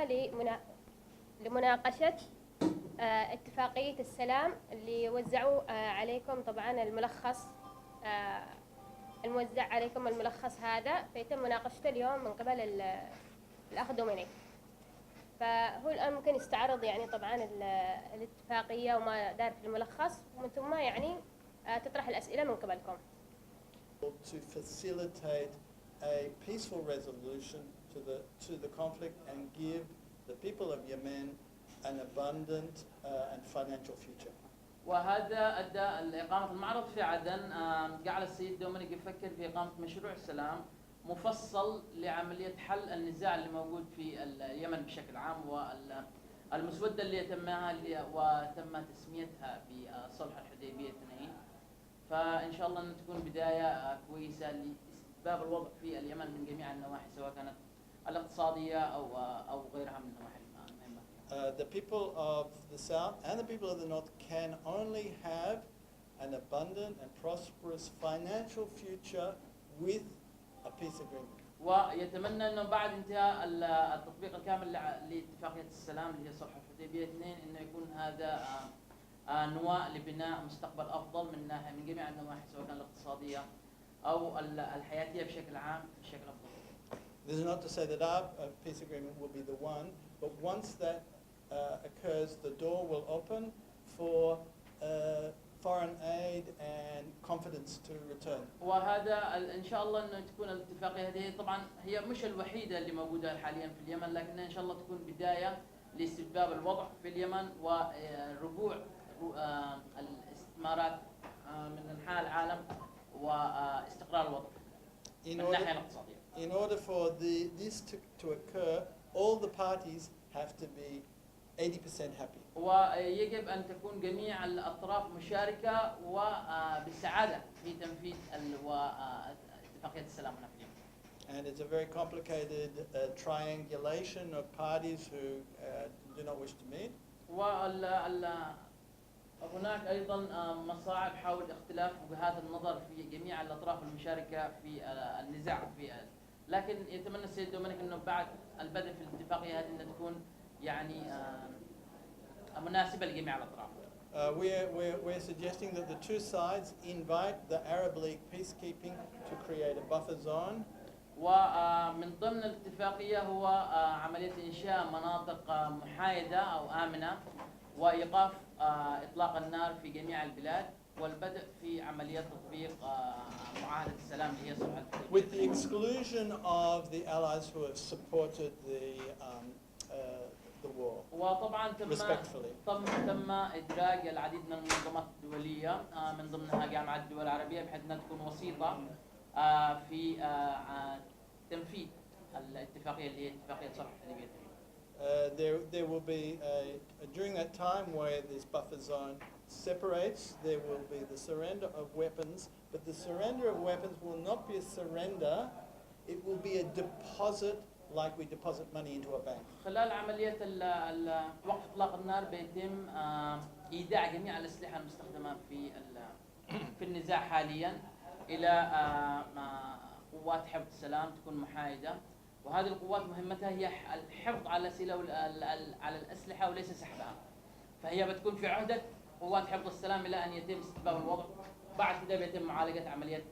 اليوم لمناقشة اتفاقية السلام اللي وزعوا عليكم طبعا الملخص الموزع عليكم الملخص هذا، فيتم مناقشته اليوم من قبل الأخ دومينيك. فهو الآن ممكن يستعرض يعني طبعا الاتفاقية وما دار في الملخص، ومن ثم يعني تطرح الأسئلة من قبلكم. To facilitate a peaceful resolution to the conflict and give the people of Yemen an abundant and financial future. وهذا أدى لإقامة المعرض في عدن. جعل السيد دومينيك يفكر في إقامة مشروع السلام مفصل لعملية حل النزاع اللي موجود في اليمن بشكل عام، والمسودة اللي وتم تسميتها بصلح الحديبية 2. فإن شاء الله أن تكون بداية كويسة لاستتباب الوضع في اليمن من جميع النواحي، سواء كانت الاقتصادية أو غيرها من النواحي المهمة. The people of the south and the people of the north can only have an abundant and prosperous financial future with a peace agreement. ويتمنى أنه بعد انتهاء التطبيق الكامل لاتفاقية السلام اللي هي صلح الحديبية 2 أنه يكون هذا نواة لبناء مستقبل أفضل من جميع النواحي، سواء كان الاقتصادية أو الحياتية بشكل عام بشكل أفضل. This is not to say that our peace agreement will be the one, but once that occurs, the door will open for foreign aid and confidence to return. وهذا إن شاء الله إنه تكون الاتفاقية هذه طبعا هي مش الوحيدة اللي موجودة حاليا في اليمن، لكن إن شاء الله تكون بداية لاستتباب الوضع في اليمن ورجوع الاستثمارات من أنحاء العالم واستقرار الوضع من الناحية الاقتصادية. In order for this to occur, all the parties have to be 80% happy. ويجب أن تكون جميع الأطراف مشاركة وبالسعادة في تنفيذ اتفاقية السلام هنا في اليمن. And it's a very complicated triangulation of parties who do not wish to meet. هناك أيضا مصاعب حول اختلاف وجهات النظر في جميع الأطراف المشاركة في النزاع لكن يتمنى السيد دومينيك أنه بعد البدء في الاتفاقية هذه أن تكون يعني مناسبة لجميع الأطراف. We're suggesting that the two sides invite the Arab League peacekeeping to create a buffer zone. ومن ضمن الاتفاقية هو عملية إنشاء مناطق محايدة أو آمنة وإيقاف إطلاق النار في جميع البلاد والبدء في عملية تطبيق معاهدة السلام اللي هي صلح الحديبية. With the exclusion of the allies who have supported the war. وطبعا تم إدراج العديد من المنظمات الدولية من ضمنها جامعة الدول العربية بحيث أنها تكون وسيطة في تنفيذ الاتفاقية اللي هي اتفاقية صلح الحديبية. There will be during that time where this buffer zone separates, there will be the surrender of weapons, but the surrender of weapons will not be a surrender, it will be a deposit like we deposit money into a bank. خلال عملية وقف إطلاق النار بيتم إيداع جميع الأسلحة المستخدمة في النزاع حاليا إلى قوات حفظ السلام تكون محايدة، وهذه القوات مهمتها هي الحفظ على على الأسلحة وليس سحبها، فهي بتكون في عهدة قوات حفظ السلام إلى أن يتم استتباب الوضع. بعد كده بيتم معالجة عملية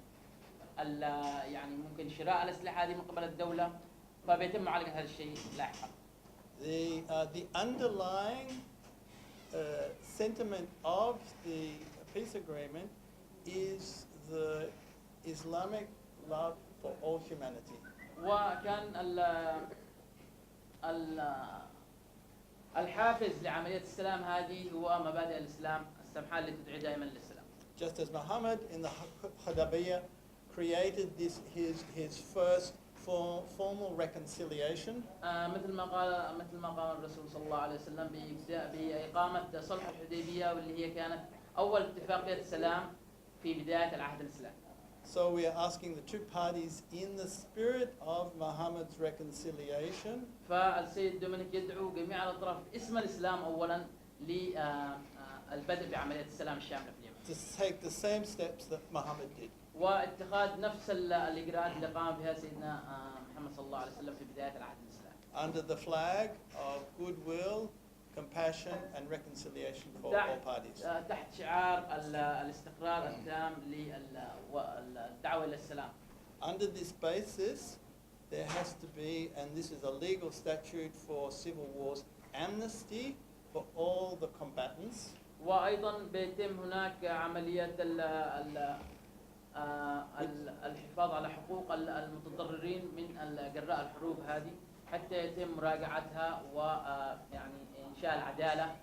يعني ممكن شراء الأسلحة هذه من قبل الدولة، فبيتم معالجة هذا الشيء لاحقا. The underlying sentiment of the peace agreement is the Islamic love for all humanity. وكان الحافز لعملية السلام هذه هو مبادئ الإسلام السمحة التي تدعي دائما للسلام. Just as Muhammad in the Hudaybiyah created his first formal reconciliation. مثل ما قال الرسول صلى الله عليه وسلم بإقامة صلح الحديبية واللي هي كانت أول اتفاقية سلام في بداية العهد الإسلامي. So we are asking the two parties in the spirit of Muhammad's reconciliation. فالسيد دومينيك يدعو جميع الأطراف باسم الإسلام أولاً للبدء بعملية السلام الشاملة في اليمن. To take the same steps that Muhammad did. واتخاذ نفس الإجراءات اللي قام بها سيدنا محمد صلى الله عليه وسلم في بداية العهد الإسلامي. under the flag of goodwill, compassion and reconciliation for all parties. تحت شعار الاستقرار التام للدعوة إلى السلام. Under this basis, there has to be, and this is a legal statute for civil wars, amnesty for all the combatants. وأيضا بيتم هناك عملية الحفاظ على حقوق المتضررين من جراء الحروب هذه حتى يتم مراجعتها ويعني إنشاء العدالة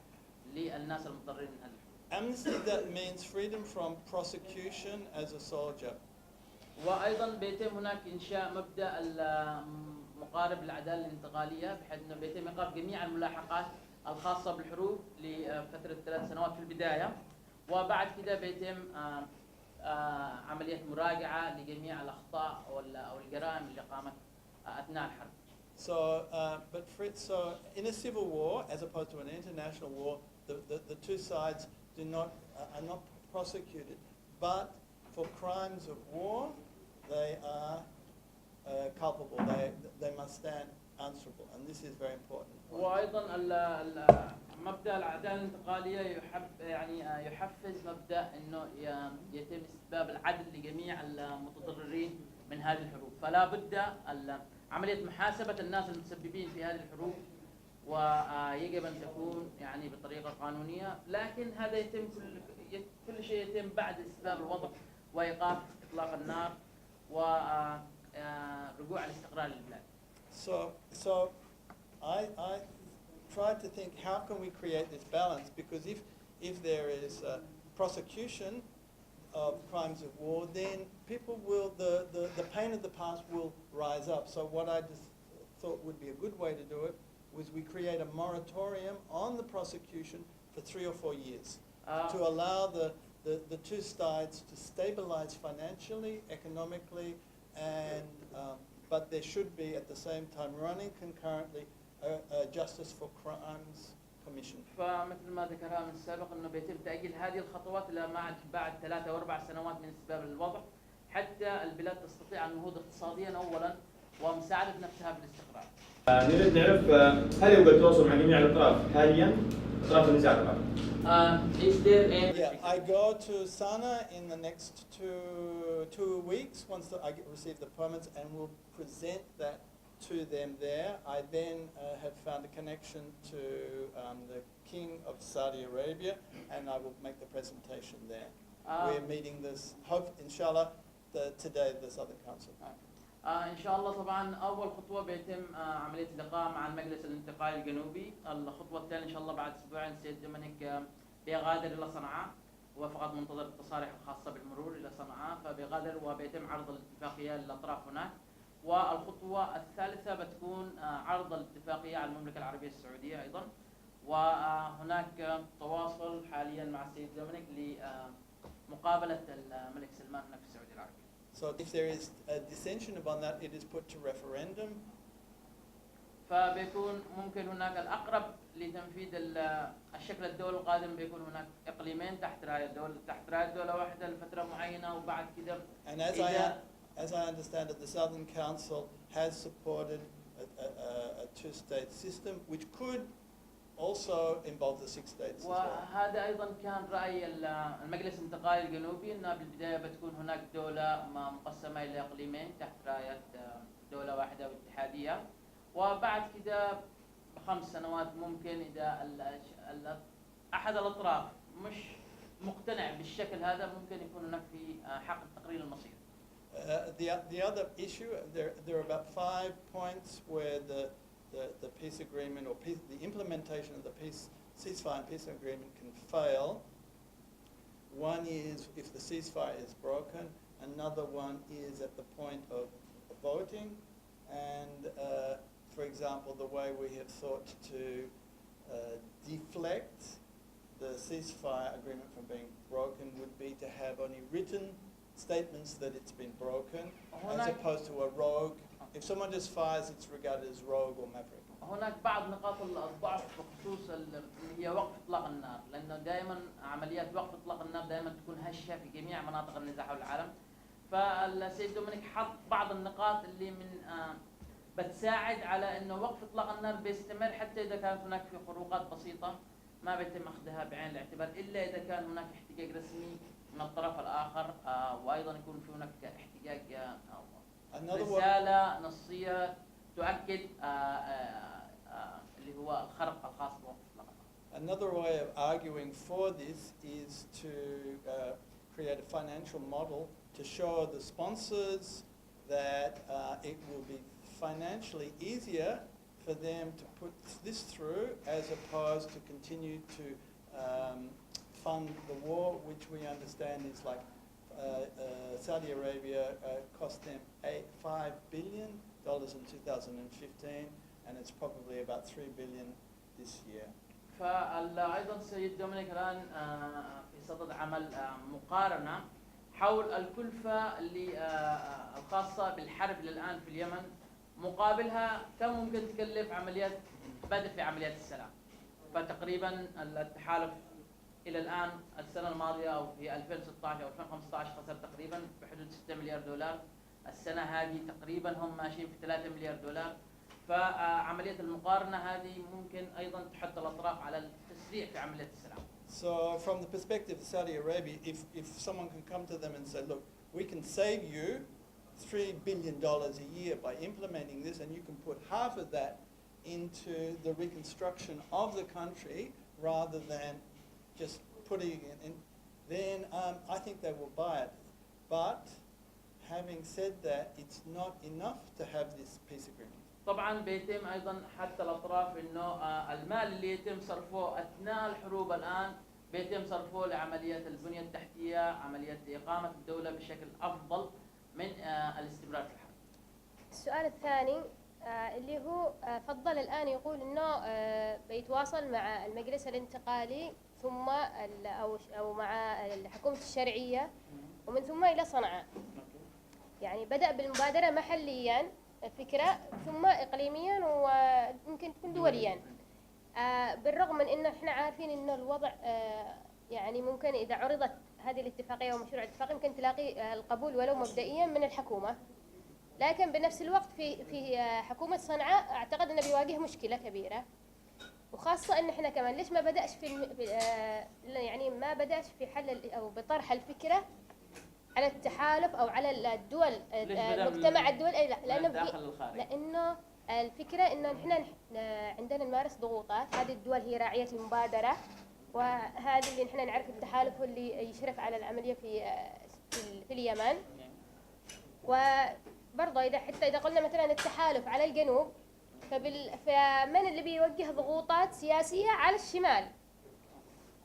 للناس المتضررين من هذه الحروب. Amnesty, that means freedom from prosecution as a soldier. وأيضا بيتم هناك إنشاء مبدأ مقارب للعدالة الانتقالية بحيث أنه بيتم إيقاف جميع الملاحقات الخاصة بالحروب لفترة 3 سنوات في البداية، وبعد كده بيتم عملية مراجعة لجميع الأخطاء أو الجرائم اللي قامت أثناء الحرب. So in a civil war, as opposed to an international war, the two sides are not prosecuted, but for crimes of war, they are culpable. They must stand answerable, and this is very important. وأيضا مبدأ العدالة الانتقالية يحفز مبدأ إنه يتم استتباب العدل لجميع المتضررين من هذه الحروب، فلا بد عملية محاسبة الناس المتسببين في هذه الحروب ويجب أن تكون يعني بطريقة قانونية، لكن هذا يتم كل شيء يتم بعد استتباب الوضع وإيقاف إطلاق النار ورجوع الاستقرار للبلاد. So I tried to think, how can we create this balance? Because if there is prosecution of crimes of war, then people will, the pain of the past will rise up. So what I just thought would be a good way to do it was we create a moratorium on the prosecution for 3 or 4 years to allow the two sides to stabilize financially, economically, and but there should be at the same time running concurrently a justice for crimes commission. فمثل ما ذكرها من السابق انه بيتم تأجيل هذه الخطوات الى بعد 3 أو 4 سنوات من استتباب الوضع حتى البلاد تستطيع النهوض اقتصاديا اولا ومساعدة نفسها في الاستقرار. نريد نعرف هل يوجد تواصل مع جميع الاطراف حاليا اطراف النزاع طبعا؟ Yeah, I go to Sana in the next two weeks once I receive the permits, and will present that to them there. I then have found a connection to the King of Saudi Arabia, and I will make the presentation there. We're meeting this, hope inshallah, today at the Southern Council. إن شاء الله طبعا أول خطوة بيتم عملية لقاء مع المجلس الانتقالي الجنوبي، الخطوة الثانية إن شاء الله بعد أسبوعين السيد دومينيك بيغادر إلى صنعاء، وفقط منتظر التصاريح الخاصة بالمرور إلى صنعاء، فبيغادر وبيتم عرض الاتفاقية للأطراف هناك. والخطوة الثالثة بتكون عرض الاتفاقية على المملكة العربية السعودية أيضا، وهناك تواصل حاليا مع السيد دومينيك لمقابلة الملك سلمان هناك في السعودية العربية. So if there is a dissension upon that, it is put to referendum. فبيكون ممكن هناك الأقرب لتنفيذ الشكل الدولي القادم بيكون هناك إقليمين تحت راية دولة واحدة لفترة معينة وبعد كده. And as I understand it, the Southern Council has supported a two-state system, which could also involve the 6 states as well. وهذا أيضا كان رأي المجلس الانتقالي الجنوبي، أن بالبداية بتكون هناك دولة مقسمة إلى إقليمين تحت راية دولة واحدة واتحادية، وبعد كده ب5 سنوات ممكن إذا أحد الأطراف مش مقتنع بالشكل هذا ممكن يكون هناك في حق تقرير المصير. The other issue, there are about 5 points where the peace agreement or the implementation of the ceasefire and peace agreement can fail. One is if the ceasefire is broken. Another one is at the point of voting. And for example, the way we have sought to deflect the ceasefire agreement from being broken would be to have only written statements that it's been broken, as opposed to a rogue. If someone just fires, it's regarded as rogue or maverick. هناك بعض نقاط الضعف بخصوص اللي هي وقف اطلاق النار، لانه دائما عمليات وقف اطلاق النار دائما تكون هشه في جميع مناطق النزاع حول العالم. فالسيد دومينيك حط بعض النقاط اللي من بتساعد على انه وقف اطلاق النار بيستمر حتى اذا كانت هناك في خروقات بسيطه ما بيتم اخذها بعين الاعتبار الا اذا كان هناك احتجاج رسمي من الطرف الاخر، وايضا يكون في هناك احتجاج او رساله نصيه تؤكد اللي هو الخرق الخاص بوقف اطلاق النار. Another way of arguing for this is to create a financial model to show the sponsors that it will be financially easier for them to put this through as opposed to continue to fund the war, which we understand is like Saudi Arabia cost them $5 billion in 2015, and it's probably about $3 billion this year. فأيضا السيد دومينيك الآن في صدد عمل مقارنة حول الكلفة اللي الخاصة بالحرب الآن في اليمن مقابلها كم ممكن تكلف عمليات بدء في عمليات السلام. فتقريبا التحالف إلى الآن السنة الماضية أو في 2016 أو 2015 خسر تقريبا بحدود $6 مليار. السنة هذه تقريبا هم ماشيين في $3 مليار. فعملية المقارنة هذه ممكن أيضا تحث الأطراف على التسريع في عملية السلام. So from the perspective of Saudi Arabia, if someone can come to them and say, look, we can save you $3 billion a year by implementing this, and you can put half of that into the reconstruction of the country rather than just putting it in, then I think they will buy it. But having said that, it's not enough to have this peace agreement. طبعا بيتم ايضا حتى الاطراف انه المال اللي يتم صرفه اثناء الحروب الان بيتم صرفه لعمليات البنيه التحتيه، عمليات اقامه الدوله بشكل افضل من الاستمرار في الحرب. السؤال الثاني اللي هو فضل الان يقول انه بيتواصل مع المجلس الانتقالي ثم او مع الحكومه الشرعيه ومن ثم الى صنعاء. يعني بدأ بالمبادرة محليا فكرة ثم إقليميا ويمكن تكون دوليا. بالرغم من إن إحنا عارفين إنه الوضع يعني ممكن إذا عرضت هذه الاتفاقية ومشروع الاتفاق يمكن تلاقي القبول ولو مبدئيا من الحكومة، لكن بنفس الوقت في حكومة صنعاء أعتقد إنه بيواجه مشكلة كبيرة، وخاصة إن إحنا كمان ليش ما بدأش يعني ما بدأش في حل أو بطرح الفكرة على التحالف أو على الدول المجتمع الدولي. لأنه الفكرة إنه إحنا عندنا نمارس ضغوطات، هذه الدول هي راعية المبادرة، وهذه اللي إحنا نعرف التحالف هو اللي يشرف على العملية في اليمن. وبرضه إذا قلنا مثلا التحالف على الجنوب فمن اللي بيوجه ضغوطات سياسية على الشمال؟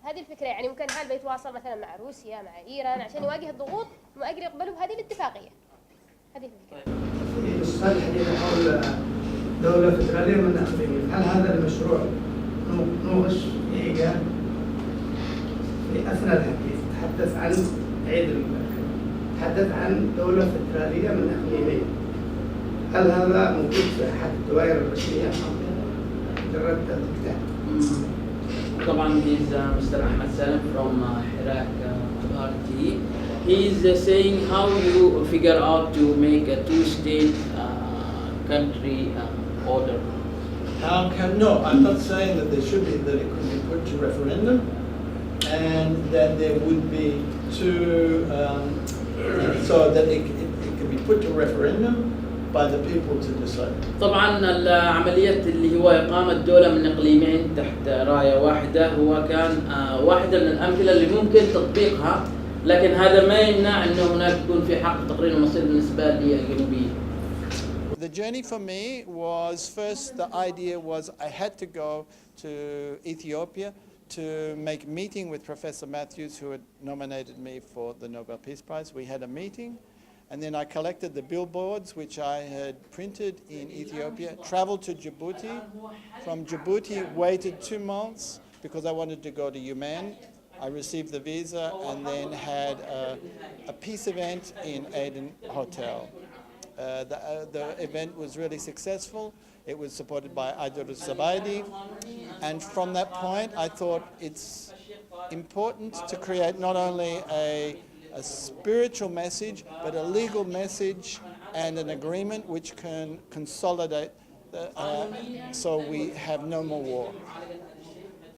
هذه الفكرة. يعني ممكن هذا بيتواصل مثلا مع روسيا مع إيران عشان يواجه الضغوط وما أقدر يقبلوا بهذه الاتفاقية. هذه الفكرة. في السؤال الحديث حول دولة فدرالية من أقليمين، هل هذا المشروع نوغش في أثناء الحديث تحدث عن عيد المبادرة، تحدث عن دولة فدرالية من أقليمين، هل هذا موجود في أحد الدوائر الرسمية مجرد الكتاب؟ طبعا he's Mr. Ahmed Salim from Iraq Party. He's saying how you figure out to make a two-state country order. No, I'm not saying that there should be, that it could be put to referendum, and that there would be two, so that it could be put to referendum by the people to decide. طبعا العملية اللي هو إقامة دولة من إقليمين تحت راية واحدة هو كان واحدة من الأمثلة اللي ممكن تطبيقها، لكن هذا ما يمنع إنه هناك يكون في حق تقرير المصير بالنسبة للجنوبيين. The journey for me was, first the idea was I had to go to Ethiopia to make a meeting with Professor Matthews, who had nominated me for the Nobel Peace Prize. We had a meeting, and then I collected the billboards which I had printed in Ethiopia, traveled to Djibouti. From Djibouti, waited 2 months because I wanted to go to Yemen. I received the visa and then had a peace event in Aden Hotel. The event was really successful. It was supported by Ajur Sabaidi, and from that point I thought it's important to create not only a spiritual message but a legal message and an agreement which can consolidate so we have no more war.